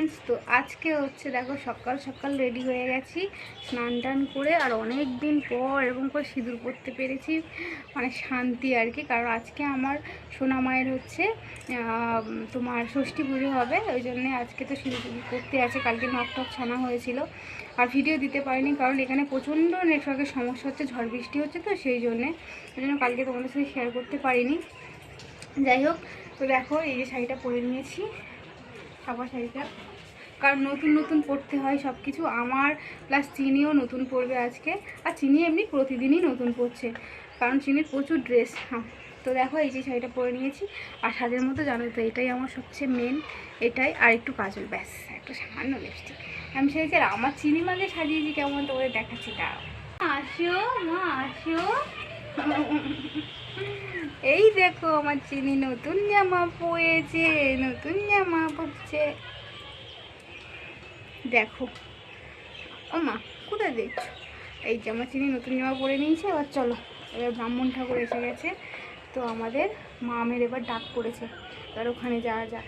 Friends, তো আজকে হচ্ছে দেখো সকাল সকাল রেডি হয়ে গেছি স্নান টান করে, আর অনেক দিন পর এরকম করে সিঁদুর পরতে পেরেছি, অনেক শান্তি আর কি। কারণ আজকে আমার সোনা মায়ের হচ্ছে তোমার ষষ্ঠী পুজো হবে, ওই জন্যে আজকে তো সিঁদুর করতে আছে। কালকে নখ টক ছানা হয়েছিল আর ভিডিও দিতে পারিনি, কারণ এখানে প্রচণ্ড নেটওয়ার্কের সমস্যা হচ্ছে, ঝড় বৃষ্টি হচ্ছে, তো সেই জন্য কালকে তোমাদের সাথে শেয়ার করতে পারিনি। যাই হোক, তো দেখো এই যে শাড়িটা পরে নিয়েছি, সাপা শাড়িটা, কারণ নতুন নতুন পরতে হয় সব কিছু। আমার প্লাস চিনিও নতুন পরবে আজকে, আর চিনি এমনি প্রতিদিনই নতুন পরছে, কারণ চিনির প্রচুর ড্রেস। তো দেখো এই যে শাড়িটা পরে নিয়েছি, আর সাজের মতো জানো তো এটাই আমার সবচেয়ে মেন, এটাই আর একটু কাজল, ব্যাস, একটু সামান্য লিপস্টিক। আমি সেরেছি, আর আমার চিনি মাকে সাজিয়েছি কেমন তোমাদের দেখাচ্ছি, তা আসো মা আসো। এই দেখো আমার চিনি নতুন জামা পরেছে, নতুন জামা পরছে, দেখো। ও মা, কোথায় দেখছো? এই জামা চিনি নতুন জামা পরে নিয়েছে। এবার চলো, এবার ব্রাহ্মণ ঠাকুর এসে গেছে, তো আমাদের মামের এবার ডাক পড়েছে, এবার ওখানে যাওয়া যাক।